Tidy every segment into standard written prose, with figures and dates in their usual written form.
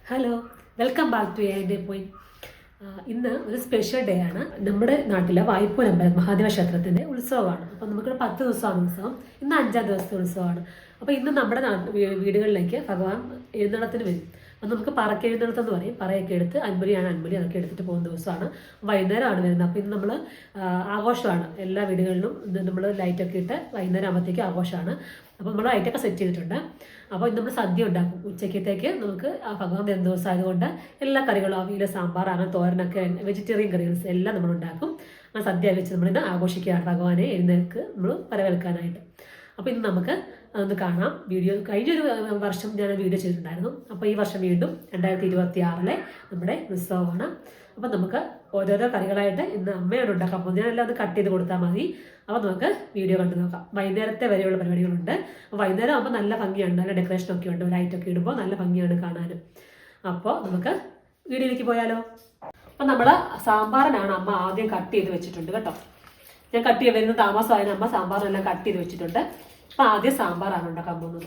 Hello, welcome back to എൻ്റെ point. ഇന്ന് ഒരു സ്പെഷ്യൽ ഡേ ആണ്. നമ്മുടെ നാട്ടിലെ വായ്പൂർ അമ്പലം മഹാദേവ ക്ഷേത്രത്തിൻ്റെ ഉത്സവമാണ്. അപ്പം നമുക്കിവിടെ 10 ദിവസമാണ് ഉത്സവം. ഇന്ന് 5-ാം ദിവസത്തെ ഉത്സവമാണ്. അപ്പോൾ ഇന്ന് നമ്മുടെ വീടുകളിലേക്ക് ഭഗവാൻ എഴുന്നള്ളത്തിന് വരും. അപ്പം നമുക്ക് പറക്കെഴുന്നള്ളത്തെന്ന് പറയും. പറയൊക്കെ എടുത്ത് അൻപലിയാണ് അൻപലി അതൊക്കെ എടുത്തിട്ട് പോകുന്ന ദിവസമാണ്. വൈകുന്നേരമാണ് വരുന്നത്. അപ്പോൾ ഇന്ന് നമ്മൾ ആഘോഷമാണ്. എല്ലാ വീടുകളിലും നമ്മൾ ലൈറ്റൊക്കെ ഇട്ട് വൈകുന്നേരം ആകുമ്പോഴത്തേക്ക് ആഘോഷമാണ്. അപ്പോൾ നമ്മൾ ലൈറ്റൊക്കെ സെറ്റ് ചെയ്തിട്ടുണ്ട്. അപ്പോൾ ഇന്ന് നമ്മൾ സദ്യ ഉണ്ടാക്കും. ഉച്ചക്കത്തേക്ക് നമുക്ക് ഭഗവാൻ വരുന്ന ദിവസം ആയതുകൊണ്ട് എല്ലാ കറികളും അവിയൽ, സാമ്പാർ, അങ്ങനെ തോരനൊക്കെ വെജിറ്റേറിയൻ കറികൾ എല്ലാം നമ്മൾ ഉണ്ടാക്കും. ആ സദ്യ വെച്ച് നമ്മളിന്ന് ആഘോഷിക്കുകയാണ് ഭഗവാനെ എഴുന്നേൽക്ക് നമ്മൾ വരവേൽക്കാനായിട്ട്. അപ്പോൾ ഇന്ന് നമുക്ക് അതൊന്ന് കാണാം. വീഡിയോ കഴിഞ്ഞൊരു വർഷം ഞാൻ വീഡിയോ ചെയ്തിട്ടുണ്ടായിരുന്നു. അപ്പോൾ ഈ വർഷം വീണ്ടും 2026 നമ്മുടെ ഉത്സവമാണ്. അപ്പം നമുക്ക് ഓരോരോ കറികളായിട്ട് ഇന്ന് അമ്മയോട് ഉണ്ടാക്കാം. അപ്പോൾ ഞാനെല്ലാം ഒന്ന് കട്ട് ചെയ്ത് കൊടുത്താൽ മതി. അപ്പോൾ നമുക്ക് വീഡിയോ കണ്ടു നോക്കാം. വൈകുന്നേരത്തെ വരെയുള്ള പരിപാടികളുണ്ട്. അപ്പോൾ വൈകുന്നേരം ആകുമ്പോൾ നല്ല ഭംഗിയുണ്ട്, നല്ല ഡെക്കറേഷനൊക്കെ ഉണ്ട്. ലൈറ്റൊക്കെ ഇടുമ്പോൾ നല്ല ഭംഗിയാണ് കാണാനും. അപ്പോൾ നമുക്ക് വീഡിയോയിലേക്ക് പോയാലോ. അപ്പം നമ്മൾ സാമ്പാറിനാണ് അമ്മ ആദ്യം കട്ട് ചെയ്ത് വെച്ചിട്ടുണ്ട് കേട്ടോ. ഞാൻ കട്ട് ചെയ്ത് വരുന്ന താമസമായതിന് അമ്മ സാമ്പാറിനെല്ലാം കട്ട് ചെയ്ത് വെച്ചിട്ടുണ്ട്. അപ്പം ആദ്യം സാമ്പാറാണ് ഉണ്ടാക്കാൻ പോകുന്നത്.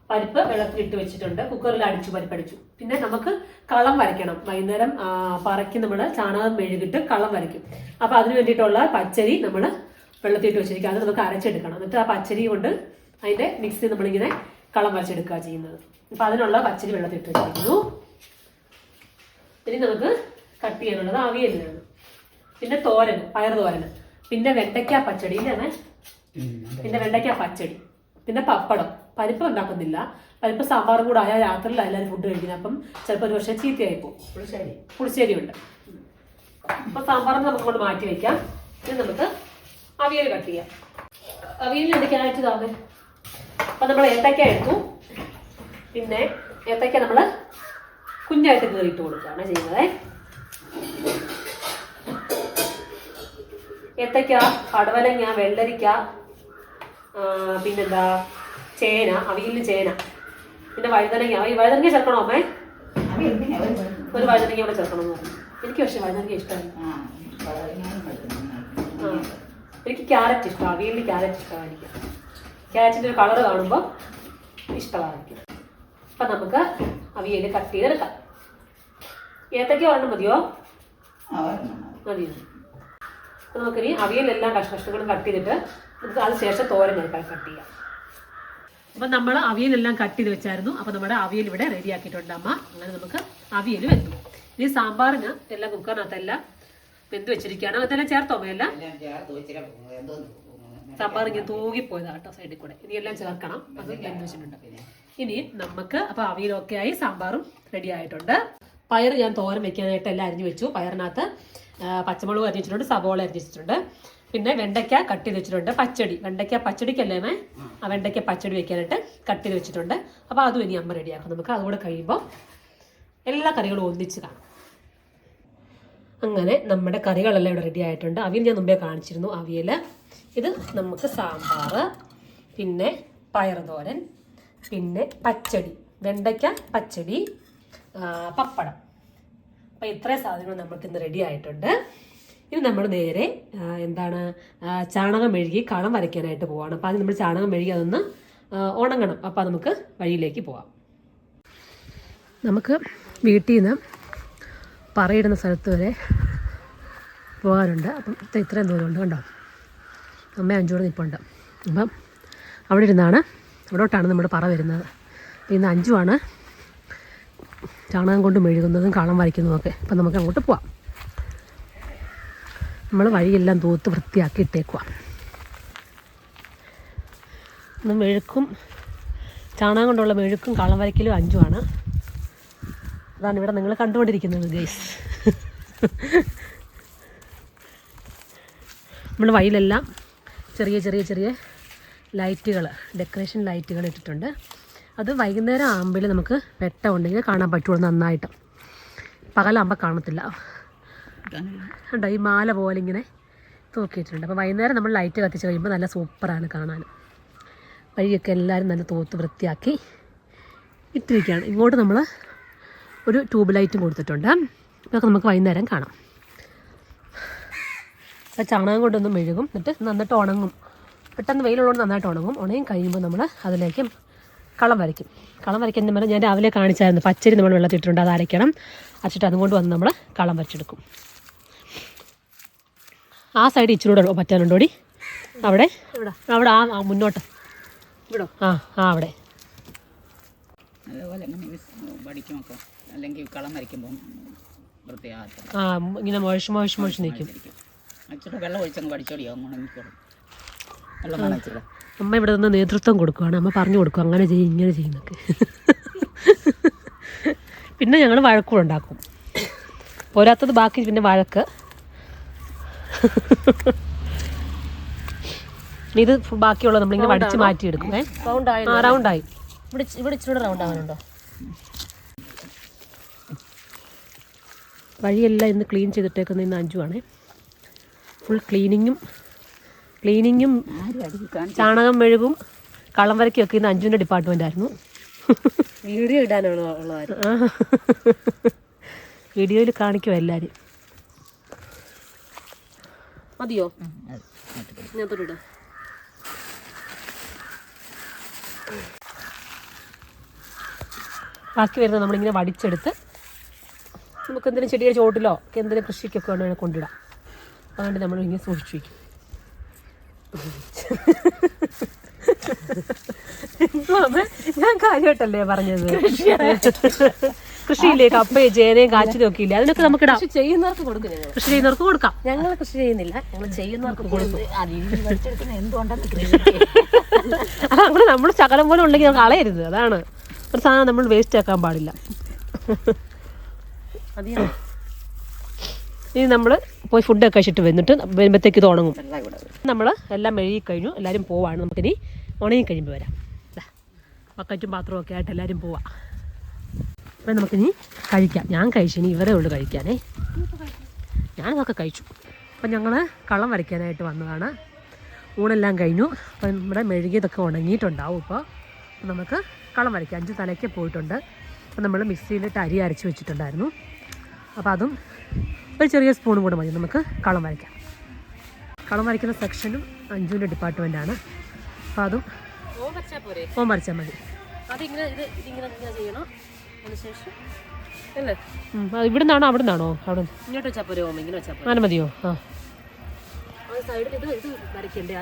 പരിപ്പ് വെള്ളത്തിലിട്ട് വെച്ചിട്ടുണ്ട്. കുക്കറിൽ അടിച്ചു പരിപ്പടിച്ചു. പിന്നെ നമുക്ക് കളം വരയ്ക്കണം. വൈകുന്നേരം പറയ്ക്ക് നമ്മൾ ചാണകം മെഴുകിട്ട് കളം വരയ്ക്കും. അപ്പോൾ അതിന് വേണ്ടിയിട്ടുള്ള പച്ചരി നമ്മൾ വെള്ളത്തിലിട്ട് വെച്ചിരിക്കുക. അത് നമുക്ക് അരച്ചെടുക്കണം. എന്നിട്ട് ആ പച്ചരി കൊണ്ട് അതിൻ്റെ മിക്സി നമ്മളിങ്ങനെ കളം വരച്ചെടുക്കുക ചെയ്യുന്നത്. അപ്പം അതിനുള്ള പച്ചരി വെള്ളത്തിലിട്ട് വെച്ചിരിക്കുന്നു. ഇനി നമുക്ക് കട്ട് ചെയ്യാനുള്ളത് അവിയലിനാണ്. പിന്നെ തോരന്, പയർ തോരന്, പിന്നെ വെണ്ടയ്ക്ക പച്ചടി ഇല്ലേ, പിന്നെ വെണ്ടയ്ക്ക പച്ചടി, പിന്നെ പപ്പടം. പരിപ്പ് ഉണ്ടാക്കുന്നില്ല. പരിപ്പ് സാമ്പാറും കൂടെ ആയാൽ രാത്രിയിൽ എല്ലാവരും ഫുഡ് കഴിക്കുന്നത്. അപ്പം ചിലപ്പോൾ ഒരു പക്ഷേ ചീത്തയായിപ്പോ. പുളിശ്ശേരി ഉണ്ട്. അപ്പം സാമ്പാറിന് നമുക്കോട് മാറ്റി വയ്ക്കാം. ഇനി നമുക്ക് അവിയൽ കട്ട് ചെയ്യാം. അവിയലിന് വേണ്ടി ക്യാരറ്റ് താമേ. അപ്പം നമ്മൾ ഏത്തയ്ക്ക എടുത്തു. പിന്നെ ഏത്തയ്ക്ക നമ്മൾ കുഞ്ഞായിട്ട് കീറിയിട്ട് കൊടുക്കുകയാണ് ചെയ്യുന്നത്. ഏത്തയ്ക്ക, പടവലങ്ങ, വെള്ളരിക്ക, പിന്നെന്താ ചേന, അവിയലിന് ചേന, പിന്നെ വഴുതനങ്ങ. വഴുതനങ്ങ ചേർക്കണോ അമ്മേ? ഒരു വഴുതനങ്ങ കൂടെ ചേർക്കണമെന്ന് പറഞ്ഞു. എനിക്ക് പക്ഷെ വഴുതനങ്ങ ഇഷ്ടമല്ല. എനിക്ക് ക്യാരറ്റ് ഇഷ്ടമാണ്. അവിയലിന് ക്യാരറ്റ് ഇഷ്ടമാണ്. എനിക്ക് ക്യാരറ്റിൻ്റെ ഒരു കളർ കാണുമ്പോൾ ഇഷ്ടമാണ് എനിക്ക്. അപ്പം നമുക്ക് അവിയൽ കട്ട് ചെയ്തെടുക്കാം. ഏത്തയ്ക്ക ഒരെണ്ണം മതിയോ? മതിയോ? അപ്പം നമുക്കിനി അവിയലെല്ലാം കഷ്ണങ്ങളും കട്ട് ചെയ്തിട്ട് നമുക്ക് അതിന് ശേഷം തോരൻ എടുക്കാൻ കട്ട് ചെയ്യാം. അപ്പം നമ്മൾ അവിയലെല്ലാം കട്ട് ചെയ്ത് വെച്ചായിരുന്നു. അപ്പം നമ്മുടെ അവിയൽ ഇവിടെ റെഡി ആക്കിയിട്ടുണ്ട് അമ്മ. അങ്ങനെ നമുക്ക് അവിയൽ വെന്തു. ഇനി സാമ്പാറിന് എല്ലാം കുക്കറിനകത്തെല്ലാം വെന്ത് വെച്ചിരിക്കുകയാണ്. അതെല്ലാം ചേർത്തോ അമ്മയെല്ലാം? സാമ്പാർ ഇങ്ങനെ തൂകിപ്പോയതാ കേട്ടോ സൈഡിൽ കൂടെ. ഇനി എല്ലാം ചേർക്കണം. അത് വെന്ത് വെച്ചിട്ടുണ്ട്. ഇനി നമുക്ക് അപ്പം അവിയലൊക്കെ ആയി, സാമ്പാറും റെഡി ആയിട്ടുണ്ട്. പയർ ഞാൻ തോരൻ വെക്കാനായിട്ട് എല്ലാം അരിഞ്ഞു വെച്ചു. പയറിനകത്ത് പച്ചമുളക് അരിഞ്ഞു വെച്ചിട്ടുണ്ട്, സബോള അരിഞ്ഞു വെച്ചിട്ടുണ്ട്, പിന്നെ വെണ്ടയ്ക്ക കട്ട് ചെയ്ത് വെച്ചിട്ടുണ്ട്. പച്ചടി, വെണ്ടയ്ക്ക പച്ചടിക്കല്ലേ ആ വെണ്ടയ്ക്ക പച്ചടി വെക്കാനായിട്ട് കട്ട് ചെയ്ത് വെച്ചിട്ടുണ്ട്. അപ്പോൾ അതും ഇനി അമ്മ റെഡിയാക്കും. നമുക്ക് അതുകൂടെ കഴിയുമ്പോൾ എല്ലാ കറികളും ഒന്നിച്ച് കാണാം. അങ്ങനെ നമ്മുടെ കറികളെല്ലാം ഇവിടെ റെഡി ആയിട്ടുണ്ട്. അവിയൽ ഞാൻ മുമ്പേ കാണിച്ചിരുന്നു. അവിയൽ, ഇത് നമുക്ക് സാമ്പാർ, പിന്നെ പയർ തോരൻ, പിന്നെ പച്ചടി, വെണ്ടയ്ക്ക പച്ചടി, പപ്പടം. അപ്പോൾ ഇത്രയും സാധനങ്ങൾ നമുക്കിന്ന് റെഡി ആയിട്ടുണ്ട്. ഇനി നമ്മൾ നേരെ ചാണകം മെഴുകി കളം വരയ്ക്കാനായിട്ട് പോവാണ്. അപ്പോൾ അത് നമ്മൾ ചാണകം മെഴുകി അതൊന്ന് ഉണങ്ങണം. അപ്പോൾ നമുക്ക് വഴിയിലേക്ക് പോവാം. നമുക്ക് വീട്ടിൽ നിന്ന് പറയിടുന്ന സ്ഥലത്ത് വരെ പോകാനുണ്ട്. അപ്പം ഇത്രയും ദൂരമുണ്ട് കണ്ടോ. അമ്മ 5 കൂടെ നിൽപ്പുണ്ട്. അപ്പം അവിടെ ഇരുന്നാണ്, അവിടോട്ടാണ് നമ്മുടെ പറ വരുന്നത്. അപ്പോൾ ഇന്ന് 5 ചാണകം കൊണ്ട് മെഴുകുന്നതും കളം വരയ്ക്കുന്നതുമൊക്കെ. അപ്പം നമുക്ക് അങ്ങോട്ട് പോവാം. നമ്മൾ വഴിയെല്ലാം തൂത്ത് വൃത്തിയാക്കി ഇട്ടേക്കുക. മെഴുക്കും ചാണകം കൊണ്ടുള്ള മെഴുക്കും കളം വരയ്ക്കലും 5 അതാണ് ഇവിടെ നിങ്ങൾ കണ്ടുകൊണ്ടിരിക്കുന്നത് ഗൈസ്. നമ്മൾ വഴിയിലെല്ലാം ചെറിയ ചെറിയ ചെറിയ ലൈറ്റുകൾ, ഡെക്കറേഷൻ ലൈറ്റുകൾ ഇട്ടിട്ടുണ്ട്. അത് വൈകുന്നേരം ആകുമ്പോൾ നമുക്ക് വെട്ടം ഉണ്ടെങ്കിൽ കാണാൻ പറ്റുള്ളൂ നന്നായിട്ട്. പകലാകുമ്പോൾ കാണത്തില്ല. കണ്ടോ, ഈ മാല പോലെ ഇങ്ങനെ തൂക്കിയിട്ടുണ്ട്. അപ്പോൾ വൈകുന്നേരം നമ്മൾ ലൈറ്റ് കത്തിച്ച് കഴിയുമ്പോൾ നല്ല സൂപ്പറാണ് കാണാൻ. വഴിയൊക്കെ എല്ലാവരും നല്ല തൂത്ത് വൃത്തിയാക്കി ഇട്ടിരിക്കുകയാണ്. ഇങ്ങോട്ട് നമ്മൾ ഒരു ട്യൂബ് ലൈറ്റും കൊടുത്തിട്ടുണ്ട്. ഇതൊക്കെ നമുക്ക് വൈകുന്നേരം കാണാം. ചാണകം കൊണ്ടൊന്നും മെഴുകും. എന്നിട്ട് നന്നായിട്ട് ഉണങ്ങും. പെട്ടെന്ന് വെയിലുള്ളതുകൊണ്ട് നന്നായിട്ട് ഉണങ്ങും. ഉണങ്ങി കഴിയുമ്പോൾ നമ്മൾ അതിലേക്ക് കളം വരയ്ക്കും. കളം വരയ്ക്കുന്ന പറഞ്ഞാൽ ഞാൻ രാവിലെ കാണിച്ചായിരുന്നു. പച്ചരി നമ്മൾ വെള്ളത്തിട്ടുണ്ട്, അത് അരയ്ക്കണം. അരച്ചിട്ട് അതുകൊണ്ട് വന്ന് നമ്മൾ കളം വരച്ചെടുക്കും. ആ സൈഡ് ഇച്ചിരൂടെ പറ്റാനുണ്ടോടി? അവിടെ അവിടെ ആ മുന്നോട്ട് ഇവിടോ? അവിടെ അതുപോലെ അല്ലെങ്കിൽ കളം വരയ്ക്കുമ്പോൾ ഇങ്ങനെ മുഴച്ച് നിൽക്കും. വെള്ളം ഒഴിച്ചങ്ങ് പഠിച്ചോടിയോ? അമ്മ ഇവിടെ നിന്ന് നേതൃത്വം കൊടുക്കുവാണ്. അമ്മ പറഞ്ഞു കൊടുക്കും അങ്ങനെ ചെയ്യും ഇങ്ങനെ ചെയ്യുന്നൊക്കെ. പിന്നെ ഞങ്ങൾ വഴക്കുണ്ടാക്കും. പോരാത്തത് ബാക്കി പിന്നെ വഴക്ക്. ഇത് ബാക്കിയുള്ളത് നമ്മളിങ്ങനെ വടിച്ച് മാറ്റിയെടുക്കും. റൗണ്ടായി. ഇവിടെ ഇച്ചിരി റൗണ്ട് ആവാനുണ്ടോ? വഴിയെല്ലാം ഇന്ന് ക്ലീൻ ചെയ്തിട്ടേക്കുന്ന ഇന്ന് അഞ്ചുവാണേ. ഫുൾ ക്ലീനിങ്ങും ചാണകം മെഴുകും കളം വരയ്ക്കൊക്കെ ഇന്ന് അഞ്ചുവിൻ്റെ ഡിപ്പാർട്ട്മെൻ്റ് ആയിരുന്നു. വീഡിയോ ഇടാനുള്ളതായിരുന്നു. വീഡിയോയിൽ കാണിക്കും എല്ലാവരും. മതിയോ? ഇങ്ങനത്തോട്ട് ബാക്കി വരുന്നത് നമ്മളിങ്ങനെ വടിച്ചെടുത്ത് നമുക്ക് എന്തെങ്കിലും ചെടിയുടെ ചോട്ടിലോ എന്തെങ്കിലും കൃഷിക്കൊക്കെ വേണമെങ്കിൽ കൊണ്ടിടാം. അതുകൊണ്ട് നമ്മളിങ്ങനെ സൂക്ഷിച്ചു വയ്ക്കും. ഞാൻ കാര്യമായിട്ടല്ലേ പറഞ്ഞത്. കൃഷിയില്ലേ കപ്പയും ചേനയും കാച്ചിലും ഒക്കെ ഇല്ലേ, അതിനൊക്കെ നമുക്ക് ഇടാം. ചെയ്യുന്നവർക്ക് കൊടുക്കും. കൃഷി ചെയ്യുന്നവർക്ക് കൊടുക്കാം. ഞങ്ങൾ കൃഷി ചെയ്യുന്നില്ല, ഞങ്ങൾ ചെയ്യുന്നവർക്ക് കൊടുക്കും. അതങ്ങനെ നമ്മൾ ശകലം പോലെ ഉണ്ടെങ്കിൽ നമുക്ക് കളയരുത്. അതാണ് ഒരു സാധനം നമ്മൾ വേസ്റ്റ് ആക്കാൻ പാടില്ല. ഇനി നമ്മൾ പോയി ഫുഡൊക്കെ കഴിച്ചിട്ട് വന്നിട്ട് വരുമ്പോഴത്തേക്ക് ഇത് ഉണങ്ങും. നമ്മൾ എല്ലാം മെഴുകി കഴിഞ്ഞു, എല്ലാവരും പോവാണ്. നമുക്കിനി ഉണങ്ങി കഴിയുമ്പോൾ വരാം. ബക്കറ്റും പാത്രവും ഒക്കെ ആയിട്ട് എല്ലാവരും പോവാം. അപ്പം നമുക്കിനി കഴിക്കാം. ഞാൻ കഴിച്ചു, ഇനി ഇവരേ ഉള്ളൂ കഴിക്കാനേ. ഞാനതൊക്കെ കഴിച്ചു. അപ്പം ഞങ്ങൾ കളം വരയ്ക്കാനായിട്ട് വന്നതാണ്. ഊണെല്ലാം കഴിഞ്ഞു. അപ്പം നമ്മുടെ മെഴുകിയതൊക്കെ ഉണങ്ങിയിട്ടുണ്ടാവും. ഇപ്പോൾ നമുക്ക് കളം വരയ്ക്കാം. 5 തലയ്ക്ക് പോയിട്ടുണ്ട്. അപ്പം നമ്മൾ മിക്സിയിലിട്ട് അരി അരച്ച് വെച്ചിട്ടുണ്ടായിരുന്നു. അപ്പോൾ അതും ഒരു ചെറിയ സ്പൂണും കൂടെ മതി. നമുക്ക് കളം വരയ്ക്കാം. കളം വരയ്ക്കുന്ന സെക്ഷനും അഞ്ചുവിൻ്റെ ഡിപ്പാർട്ട്മെൻറ്റാണ്. അപ്പോൾ അതും ഓം വരച്ചാൽ മതി. ഇവിടെ നിന്നാണോ അവിടെ നിന്നാണോ? അവിടെ ഇങ്ങോട്ട് വെച്ചാൽ പോരെ? ഓം ഇങ്ങനെ വെച്ചാൽ അങ്ങനെ മതിയോ? സൈഡിൽ ഇത് വരയ്ക്കണ്ടേ?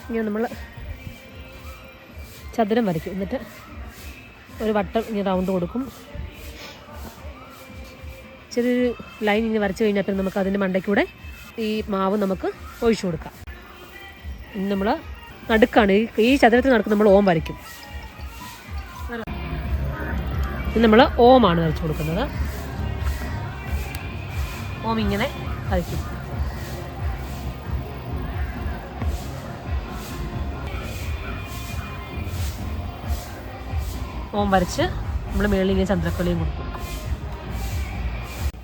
ഇങ്ങനെ നമ്മൾ ചതുരം വരയ്ക്കും. എന്നിട്ട് ഒരു വട്ടം ഇങ്ങനെ റൗണ്ട് കൊടുക്കും. ചെറിയൊരു ലൈൻ ഇങ്ങനെ വരച്ച് കഴിഞ്ഞാൽ പിന്നെ നമുക്ക് അതിൻ്റെ മണ്ടയ്ക്കൂടെ ഈ മാവ് നമുക്ക് ഒഴിച്ചു കൊടുക്കാം. ഇനി നമ്മൾ നടുക്കാണ് ഈ ചതുരത്തിൽ നടക്കും നമ്മൾ ഓം വരയ്ക്കും. ഇനി നമ്മൾ ഓമാണ് വരച്ചു കൊടുക്കുന്നത്. ഓം ഇങ്ങനെ വരയ്ക്കും. ഓം വരച്ച് നമ്മൾ മേളിൽ ഇങ്ങനെ ചന്ദ്രക്കൊലയും കൊടുക്കും.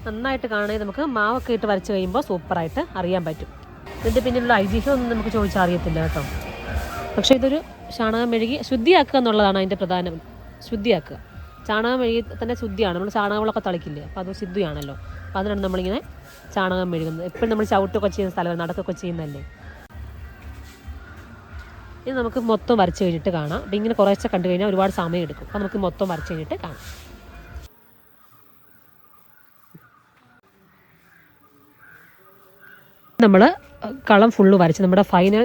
നന്നായിട്ട് കാണുകയും നമുക്ക് മാവൊക്കെ ഇട്ട് വരച്ച് കഴിയുമ്പോൾ സൂപ്പറായിട്ട് അറിയാൻ പറ്റും. ഇതിൻ്റെ പിന്നിലുള്ള ഐതിഹ്യമൊന്നും നമുക്ക് ചോദിച്ചാൽ അറിയത്തില്ല കേട്ടോ. പക്ഷേ ഇതൊരു ചാണകം മെഴുകി ശുദ്ധിയാക്കുക എന്നുള്ളതാണ് അതിൻ്റെ പ്രധാനം. ശുദ്ധിയാക്കുക. ചാണകം മെഴുകി തന്നെ ശുദ്ധിയാണ്. നമ്മൾ ചാണകങ്ങളൊക്കെ തളിക്കില്ലേ, അപ്പോൾ അത് ശുദ്ധിയാണല്ലോ. അപ്പോൾ അതിനാണ് നമ്മളിങ്ങനെ ചാണകം മെഴുകുന്നത്. എപ്പോഴും നമ്മൾ ചവിട്ടൊക്കെ ചെയ്യുന്ന സ്ഥലം, നടക്കൊക്കെ ചെയ്യുന്നതല്ലേ. ഇത് നമുക്ക് മൊത്തം വരച്ച് കഴിഞ്ഞിട്ട് കാണാം. അപ്പം ഇങ്ങനെ കുറേശ്ശെ കണ്ടു കഴിഞ്ഞാൽ ഒരുപാട് സമയം എടുക്കും. അപ്പോൾ നമുക്ക് മൊത്തം വരച്ച് കഴിഞ്ഞിട്ട് കാണാം. നമ്മൾ കളം ഫുള്ള് വരച്ച് നമ്മുടെ ഫൈനൽ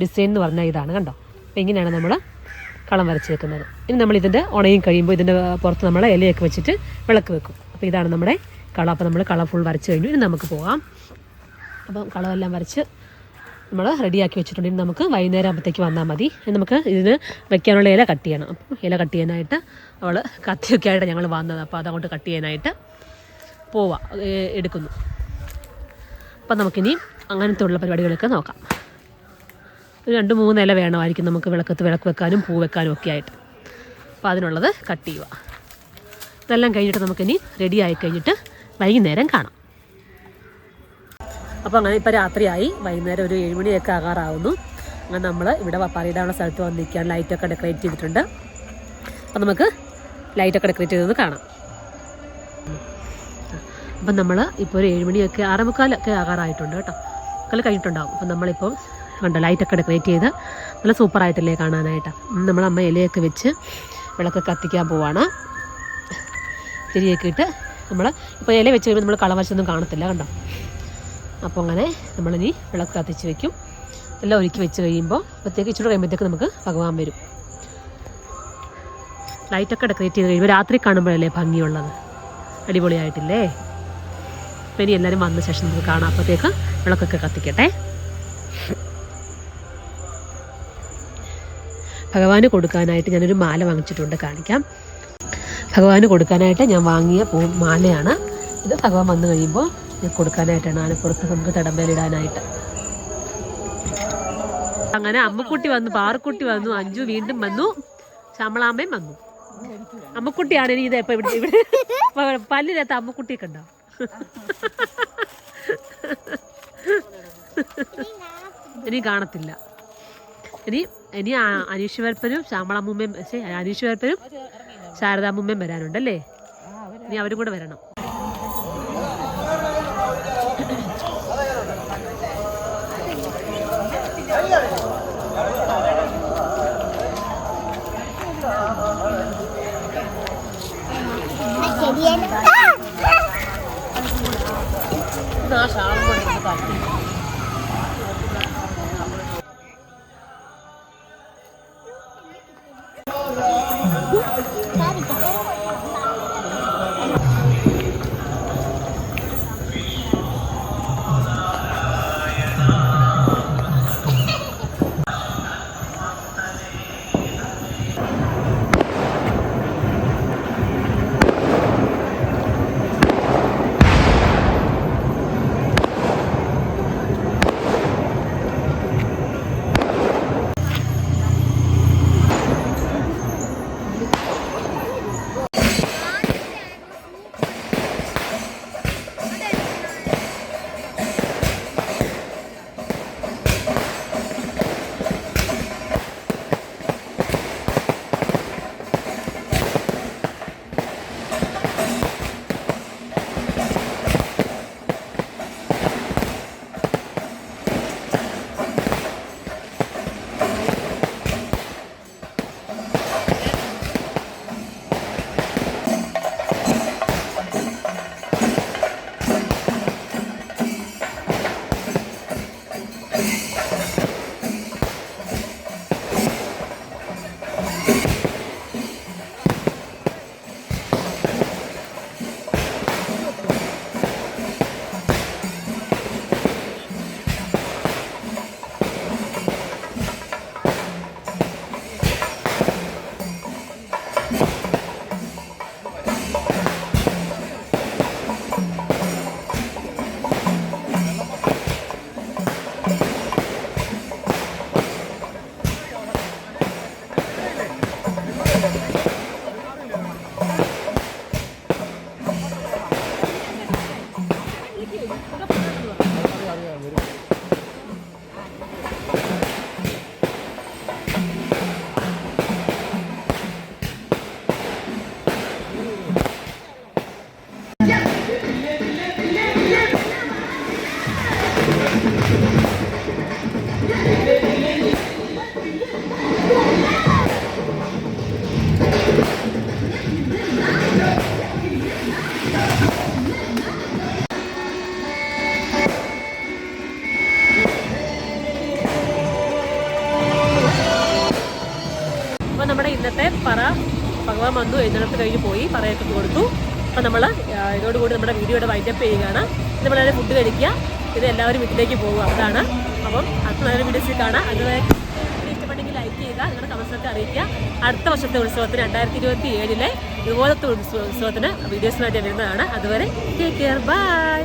ഡിസൈൻ എന്ന് പറഞ്ഞാൽ ഇതാണ് കണ്ടോ. അപ്പോൾ ഇങ്ങനെയാണ് നമ്മൾ കളം വരച്ച് വെക്കുന്നത്. ഇനി നമ്മളിതിൻ്റെ ഉണയും കഴിയുമ്പോൾ ഇതിൻ്റെ പുറത്ത് നമ്മൾ ഇലയൊക്കെ വെച്ചിട്ട് വിളക്ക് വെക്കും. അപ്പോൾ ഇതാണ് നമ്മുടെ കളം. അപ്പോൾ നമ്മൾ കളം ഫുൾ വരച്ച് കഴിഞ്ഞു. ഇനി നമുക്ക് പോകാം. അപ്പം കളമെല്ലാം വരച്ച് നമ്മൾ റെഡിയാക്കി വെച്ചിട്ടുണ്ട്. ഇനി നമുക്ക് വൈകുന്നേരം ആകുമ്പോഴത്തേക്ക് വന്നാൽ മതി. നമുക്ക് ഇതിന് വെക്കാനുള്ള ഇല കട്ട് ചെയ്യണം. അപ്പോൾ ഇല കട്ട് ചെയ്യാനായിട്ട് അവൾ കത്തിയൊക്കെ ആയിട്ട് ഞങ്ങൾ വന്നത്. അപ്പോൾ അതങ്ങോട്ട് കട്ട് ചെയ്യാനായിട്ട് എടുക്കുന്നു. അപ്പം നമുക്കിനി അങ്ങനത്തെ ഉള്ള പരിപാടികളൊക്കെ നോക്കാം. ഒരു 2-3 ഇല വേണമായിരിക്കും നമുക്ക് വിളക്ക് വെക്കാനും പൂ വെക്കാനും ഒക്കെ ആയിട്ട്. അപ്പോൾ അതിനുള്ളത് കട്ട് ചെയ്യുക. ഇതെല്ലാം കഴിഞ്ഞിട്ട് നമുക്കിനി റെഡി ആയി കഴിഞ്ഞിട്ട് വൈകുന്നേരം കാണാം. അപ്പോൾ അങ്ങനെ ഇപ്പോൾ രാത്രിയായി. വൈകുന്നേരം ഒരു 7 മണിയൊക്കെ ആകാറാവുന്നു. അങ്ങനെ നമ്മൾ ഇവിടെ പപ്പറിയിടാനുള്ള സ്ഥലത്ത് വന്നിരിക്കാൻ ലൈറ്റൊക്കെ ഡെക്കറേറ്റ് ചെയ്തിട്ടുണ്ട്. അപ്പോൾ നമുക്ക് ലൈറ്റൊക്കെ ഡെക്കറേറ്റ് ചെയ്തത് കാണാം. അപ്പം നമ്മൾ ഇപ്പോൾ ഒരു 7 മണിയൊക്കെ 6:45 ആകാറായിട്ടുണ്ട് കേട്ടോ. കളി കഴിഞ്ഞിട്ടുണ്ടാകും. അപ്പം നമ്മളിപ്പോൾ കണ്ടോ ലൈറ്റൊക്കെ ഡെക്കറേറ്റ് ചെയ്ത് നല്ല സൂപ്പറായിട്ടില്ലേ കാണാനായിട്ട്. നമ്മളമ്മ ഇലയൊക്കെ വെച്ച് വിളക്ക് കത്തിക്കാൻ പോവാണ്. തിരിയൊക്കെ ഇട്ട് നമ്മൾ ഇപ്പോൾ ഇല വെച്ച് കഴിയുമ്പോൾ നമ്മൾ കളവശമൊന്നും കാണത്തില്ല കണ്ടോ. അപ്പോൾ അങ്ങനെ നമ്മളിനി വിളക്ക് കത്തിച്ച് വയ്ക്കും. എല്ലാം ഒരുക്കി വെച്ച് കഴിയുമ്പോൾ അപ്പോഴത്തേക്ക് ഇച്ചിരി കഴിയുമ്പോഴത്തേക്ക് നമുക്ക് ഭഗവാൻ വരും. ലൈറ്റൊക്കെ ഡെക്കറേറ്റ് ചെയ്ത് കഴിയുമ്പോൾ രാത്രി കാണുമ്പോഴല്ലേ ഭംഗിയുള്ളത്. അടിപൊളിയായിട്ടില്ലേ? അപ്പോൾ ഇനി എല്ലാവരും വന്ന ശേഷം നമുക്ക് കാണാം. അപ്പോഴത്തേക്ക് വിളക്കൊക്കെ കത്തിക്കട്ടെ. ഭഗവാന് കൊടുക്കാനായിട്ട് ഞാനൊരു മാല വാങ്ങിച്ചിട്ടുണ്ട്, കാണിക്കാം. ഭഗവാന് കൊടുക്കാനായിട്ട് ഞാൻ വാങ്ങിയ മാലയാണ് ഇത്. ഭഗവാൻ വന്നു കഴിയുമ്പോൾ ഞാൻ കൊടുക്കാനായിട്ടാണ് ആനപ്പുറത്ത് നമുക്ക് തടമ്പേലിടാനായിട്ട്. അങ്ങനെ അമ്മക്കുട്ടി വന്നു, പാറക്കുട്ടി വന്നു, അഞ്ജു വീണ്ടും വന്നു, ശ്യാമളാമ്മയും വന്നു. അമ്മക്കുട്ടിയാണ് ഇനി. ഇതെപ്പോൾ ഇവിടെ പല്ലിനകത്ത് അമ്മക്കുട്ടിയൊക്കെ ഉണ്ടോ? ഇനി കാണത്തില്ല. ഇനി അനീശ്വരപ്പനും ശ്യാമളാമ്മൂമ്മയും അനീശ്വരപ്പനും ശാരദാമ്മൂമ്മയും വരാനുണ്ടല്ലേ? ഇനി അവരും കൂടെ വരണം. നമ്മുടെ ഇന്നത്തെ പറ ഭഗവാൻ വന്നു എഴുന്നള്ളത്ത് കഴിഞ്ഞ് പോയി, പറയൊക്കെ കൊടുത്തു. അപ്പം നമ്മൾ ഇതോടുകൂടി നമ്മുടെ വീഡിയോയുടെ വൈൻഡപ്പ് ചെയ്യുകയാണ്. നമ്മളതിനെ ഫുഡ് കഴിക്കുക, ഇത് എല്ലാവരും വീട്ടിലേക്ക് പോകുക. അതാണ്. അപ്പം അടുത്ത നല്ലൊരു വീഡിയോസിൽ കാണാം. അതുവരെ ഇഷ്ടപ്പെട്ടെങ്കിൽ ലൈക്ക് ചെയ്യുക, നിങ്ങളുടെ കമൻസൊക്കെ അറിയിക്കുക. അടുത്ത വർഷത്തെ ഉത്സവത്തിന് 2027 ഇതുപോലത്തെ ഉത്സവത്തിന് വീഡിയോസുമായിട്ട് വരുന്നതാണ്. അതുവരെ ടേക്ക് കെയർ, ബൈ.